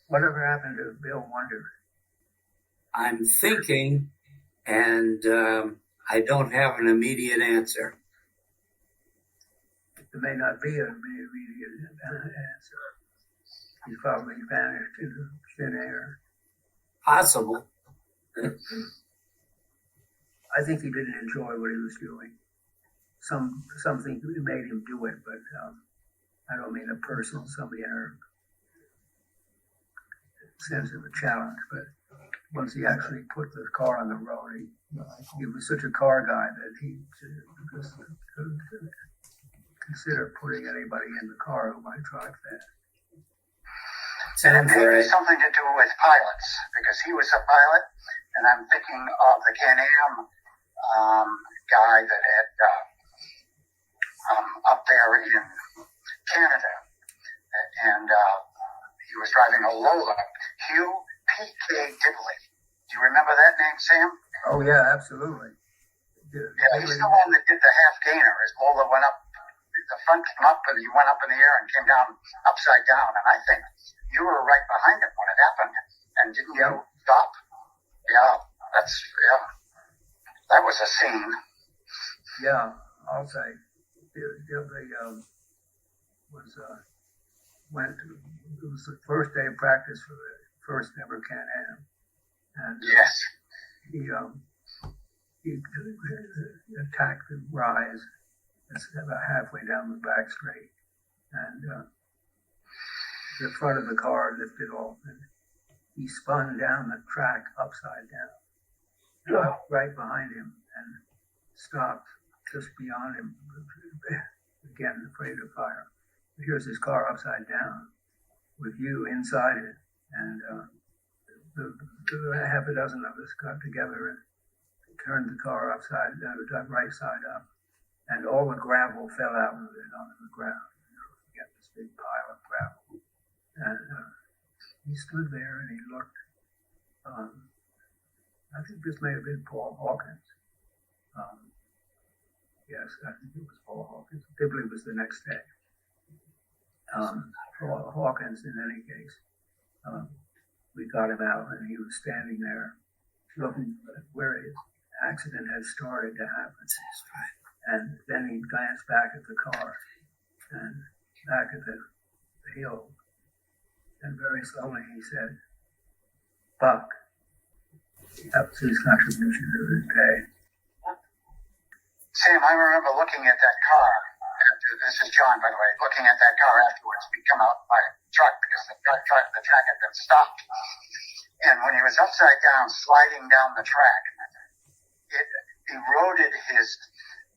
Whatever happened to Bill Wonder? I'm thinking, and I don't have an immediate answer. There may not be an immediate answer. He's probably vanished into thin air. Possible. I think he didn't enjoy what he was doing. Something made him do it, but I don't mean a personal, somebody in a sense of a challenge. But once he actually put the car on the road, he was such a car guy that he could consider putting anybody in the car who might drive fast. And it may be something to do with pilots, because he was a pilot, and I'm thinking of the Can-Am guy that had up there in Canada, and he was driving a Lola, Hugh P.K. Dibley. Do you remember that name, Sam? Oh, yeah, absolutely. Yeah, he's the one that did the half gainer. His Lola went up, the front came up, and he went up in the air and came down upside down, and I think you were right behind him when it happened, and didn't you stop? Yeah, that was a scene. Yeah, I'll say. It was the first day of practice for the first ever Can-Am, and yes, he attacked the rise. It's about halfway down the back straight, and the front of the car lifted off, and he spun down the track upside down, right behind him, and stopped just beyond him. Again, afraid of fire. Here's his car upside down, with you inside it, and half a dozen of us got together and turned the car upside down, right side up, and all the gravel fell out of it onto the ground. You get this big pile of gravel, and he stood there and he looked. I think this may have been Paul Hawkins. Yes, I think it was Paul Hawkins. Dibley was the next day. Paul Hawkins, in any case, we got him out, and he was standing there looking at where his accident had started to happen. And then he glanced back at the car and back at the hill, and very slowly he said, "Buck." That was his contribution to this day. Sam, I remember looking at that car. This is John, by the way. Looking at that car afterwards, we'd come out by a truck because the track had been stopped. And when he was upside down, sliding down the track, it eroded his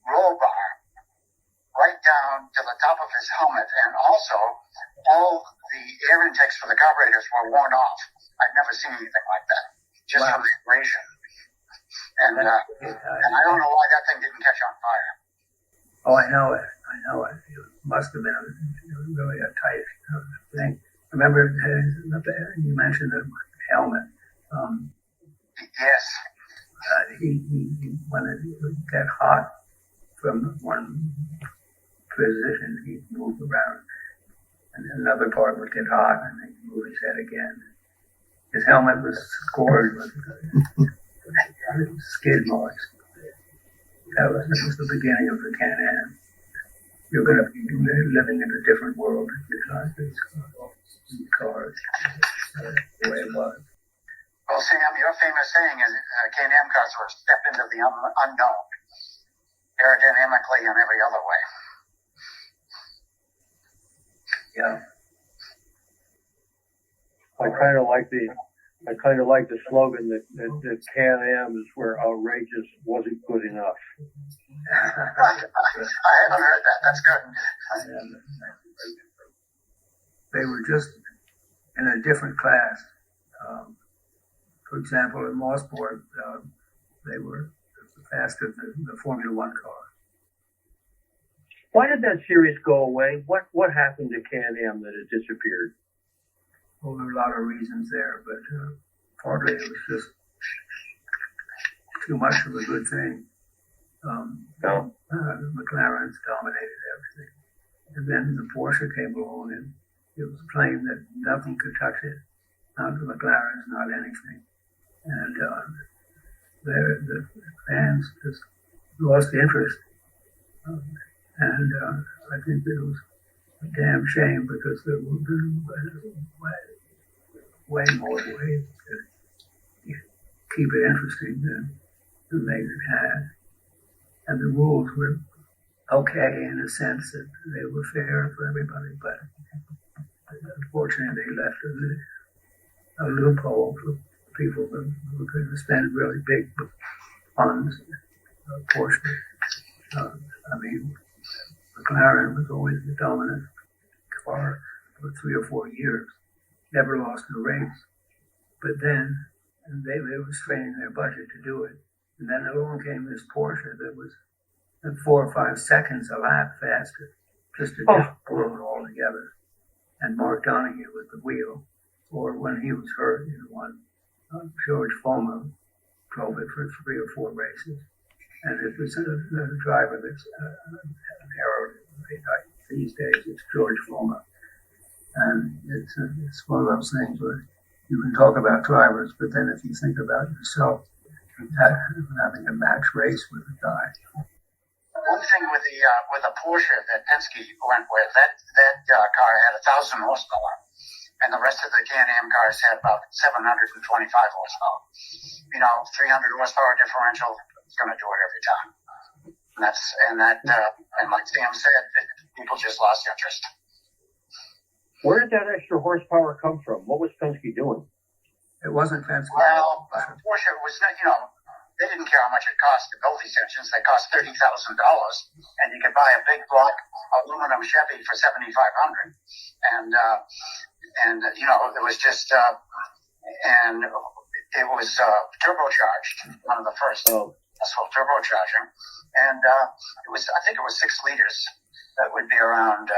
roll bar right down to the top of his helmet, and also all the air intakes for the carburetors were worn off. I've never seen anything like that, just from the abrasion. And I don't know why that thing didn't catch on fire. Oh, I know it. It must have been really a tight thing. Remember, you mentioned the helmet. Yes. When it would get hot from one position, he'd move around, and another part would get hot, and he'd move his head again. His helmet was scored with skid marks. That was the beginning of the Can-Am. You're going to be living in a different world if you drive these cars the way it was. Well, Sam, your famous saying is Can-Am cars were a step into the unknown, aerodynamically and every other way. Yeah. I kind of like the slogan that Can-Am's were outrageous wasn't good enough. I haven't heard that. That's good. They were just in a different class. For example, in Mosport, they were faster than the Formula One car. Why did that series go away? What happened to Can-Am that it disappeared? Well, there were a lot of reasons there, but partly it was just too much of a good thing. McLaren's dominated everything. And then the Porsche came along, and it was plain that nothing could touch it. not the McLarens, not anything. And the fans just lost interest. I think it was a damn shame because there would have been way more ways to keep it interesting than they had. And the rules were okay in a sense that they were fair for everybody, but unfortunately they left a loophole for people who could spend really big funds. Porsche, McLaren was always the dominant car for 3 or 4 years, never lost a race. But then they were straining their budget to do it. And then along came this Porsche that was 4 or 5 seconds a lap faster, just a different world altogether. And Mark Donoghue with the wheel, or when he was hurt in one, George Foreman drove it for 3 or 4 races. And it was a driver that's an error these days. It's George Foreman. And it's one of those things where you can talk about drivers, but then if you think about yourself, having a match race with a guy. One thing with the Porsche that Penske went with, that car had 1,000 horsepower, and the rest of the Can-Am cars had about 725 horsepower. 300 horsepower differential is going to do it every time. And like Sam said, people just lost interest. Where did that extra horsepower come from? What was Penske doing? It wasn't Penske. Well, Porsche was, they didn't care how much it cost to build these engines. They cost $30,000, and you could buy a big block aluminum Chevy for $7,500. And it was just, and it was turbocharged, one of the first. That's called turbocharging. And I think it was 6 liters. That would be around,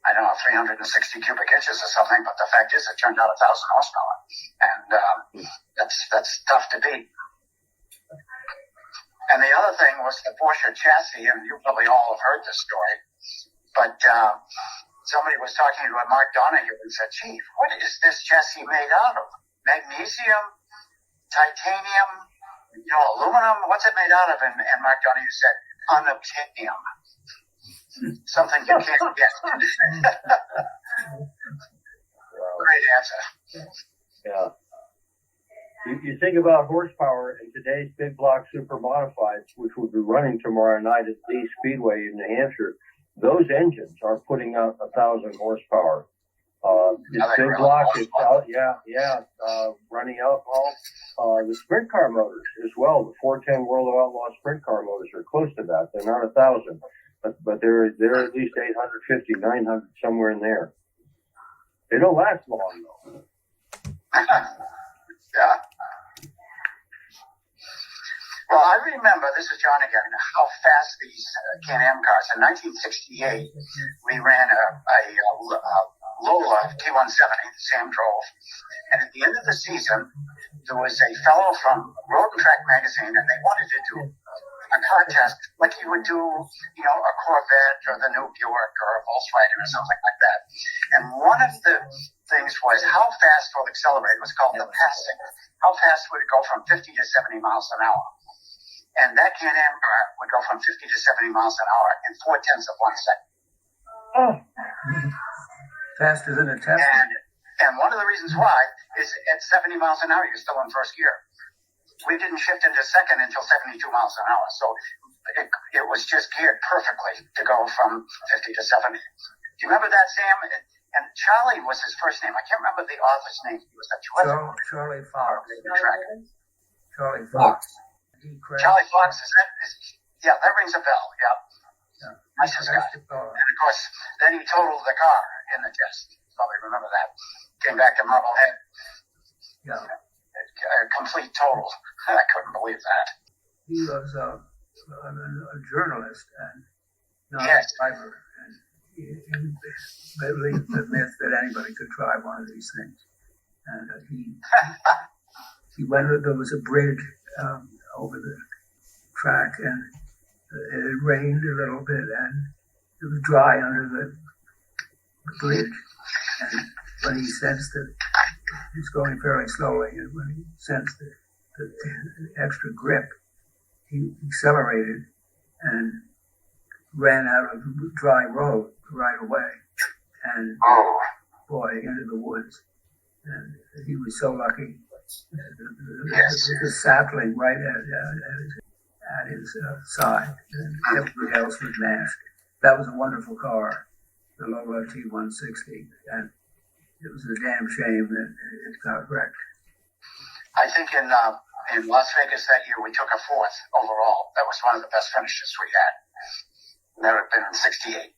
360 cubic inches or something. But the fact is, it turned out 1,000 horsepower. And that's tough to beat. And the other thing was the Porsche chassis, and you probably all have heard this story, but somebody was talking to Mark Donoghue and said, "Gee, what is this chassis made out of? Magnesium, titanium, aluminum? What's it made out of?" And Mark Donoghue said, "Unobtainium." Something you can't get. Great answer. Yeah. You think about horsepower in today's big block super modifieds, which will be running tomorrow night at Lee Speedway in New Hampshire. Those engines are putting out 1,000 horsepower. It's big block. It's running alcohol. The sprint car motors as well. The 410 World of Outlaw sprint car motors are close to that. They're not 1,000, but they're at least 850, 900, somewhere in there. They don't last long though. Yeah. Well, I remember, this is John again, how fast these Can-Am cars. In 1968, we ran a Lola T170 that Sam drove. And at the end of the season, there was a fellow from Road and Track magazine, and they wanted to do a contest like you would do, a Corvette or the new Buick or a Volkswagen or something like that. And one of the things was how fast will accelerate. It was called the passing. How fast would it go from 50 to 70 miles an hour? And that Can-Am car would go from 50 to 70 miles an hour in 0.4 of 1 second. Oh, faster than a Tesla. And one of the reasons why is at 70 miles an hour, you're still in first gear. We didn't shift into second until 72 miles an hour. So it was just geared perfectly to go from 50 to 70. Do you remember that, Sam? And Charlie was his first name. I can't remember the author's name. He was a Charlie Fox. Charlie Fox. Charlie Fox, that rings a bell, yeah. Nicest guy. And of course, then he totaled the car in the test. You probably remember that. Came back to Marblehead. Yeah. A complete total. I couldn't believe that. He was a journalist and not a driver. And he believed the myth that anybody could drive one of these things. And he went, there was a bridge over the track, and it had rained a little bit, and it was dry under the bridge. And when he sensed that was going fairly slowly, and when he sensed the extra grip, he accelerated and ran out of dry road right away, and Oh, boy, into the woods. And he was so lucky. yes. The sapling right at his side, and everybody else was mashed. That was a wonderful car, the Lola T160, and it was a damn shame that it got wrecked. I think in Las Vegas that year we took a 4th overall. That was one of the best finishes we had. And that would have been in '68.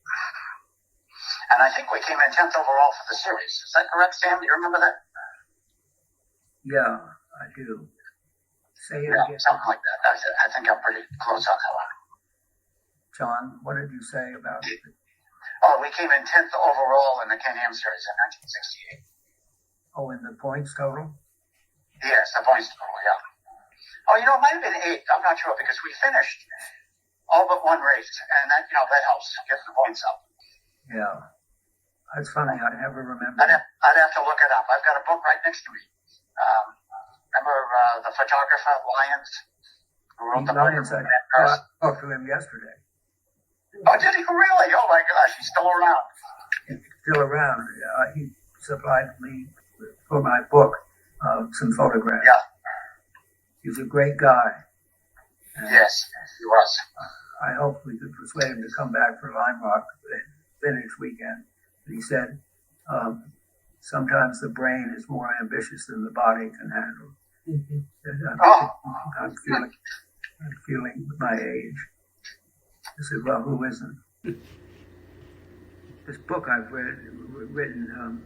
And I think we came in 10th overall for the series. Is that correct, Sam? Do you remember that? Yeah, I do. Say it Yeah, again. something like that. I think I'm pretty close on that one. John, what did you say about it? Oh, we came in 10th overall in the Can-Am series in 1968. Oh, in the points total? Yes, the points total, yeah. Oh, it might have been 8th. I'm not sure because we finished all but one race, and that helps get the points up. Yeah. That's funny. I never remember. I'd have to look it up. I've got a book right next to me. Remember the photographer Lyons, who wrote the book? I talked to him yesterday. Oh, did he really? Oh my gosh, he's still around. He's still around. He supplied me for my book some photographs. Yeah. He was a great guy. And Yes, he was. I hope we could persuade him to come back for Lime Rock finish weekend. But he said sometimes the brain is more ambitious than the body can handle. I'm feeling my age. I said, well, who isn't? This book I've written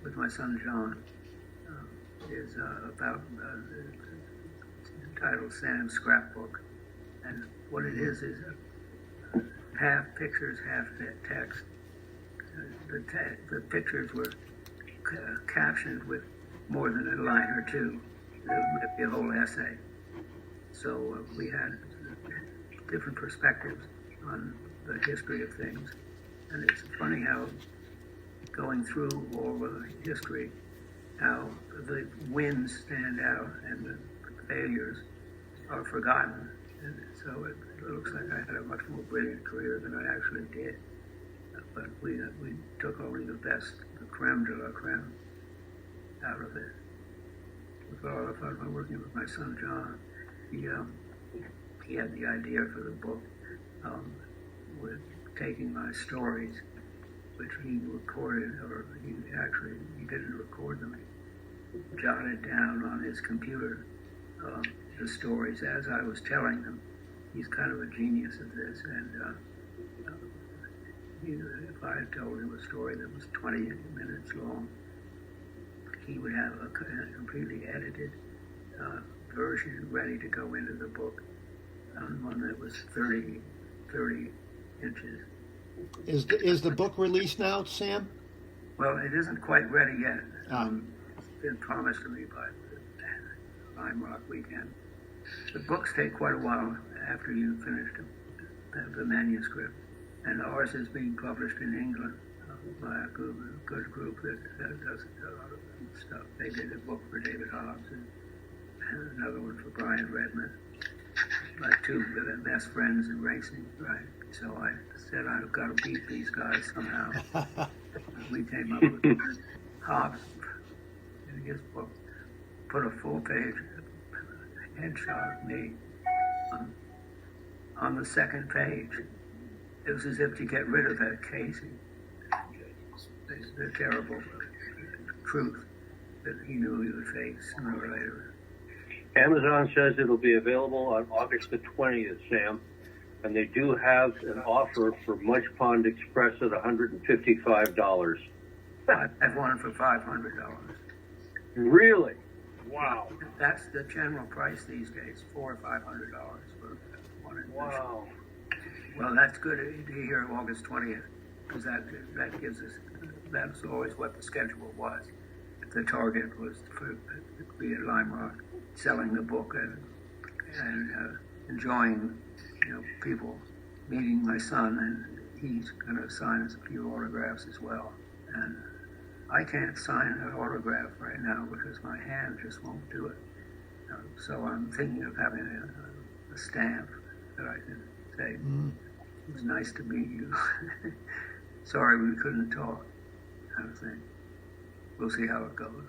with my son John is about entitled Sam's Scrapbook. And what it is half pictures, half text. The pictures were captioned with more than a line or two. There would be a whole essay. So we had different perspectives on the history of things. And it's funny how going through all the history, how the wins stand out and the failures are forgotten. And so it looks like I had a much more brilliant career than I actually did. But we took only the best, the creme de la creme out of it. It was a lot of fun working with my son John. He had the idea for the book with taking my stories, which he recorded, or he didn't record them. He jotted down on his computer the stories as I was telling them. He's kind of a genius at this, and if I had told him a story that was 20 minutes long, he would have a completely edited version ready to go into the book, one that was 30 inches. Is the book released now, Sam? Well, it isn't quite ready yet. It's been promised to me by the Lime Rock weekend. The books take quite a while after you finish the manuscript. And ours is being published in England by a good group that does a lot of stuff. They did a book for David Hobbs and another one for Brian Redmond. My two best friends in racing, right? So I said I've got to beat these guys somehow. We came up with Hobbs in his book, put a full-page headshot of me on the second page. It was as if to get rid of that Casey, the terrible truth that he knew he would face sooner or later. Amazon says it'll be available on August the 20th, Sam. And they do have an offer for Mudge Pond Express at $155. I've won it for $500. Really? Wow. That's the general price these days, $400 or $500 for one edition. Wow. Well, that's good to hear August 20th, because that gives us, that's always what the schedule was. The target was to be at Lime Rock, selling the book and enjoying, people meeting my son, and he's going to sign us a few autographs as well. And I can't sign an autograph right now because my hand just won't do it. So I'm thinking of having a stamp that I can say, it was nice to meet you. Sorry we couldn't talk, kind of thing. We'll see how it goes.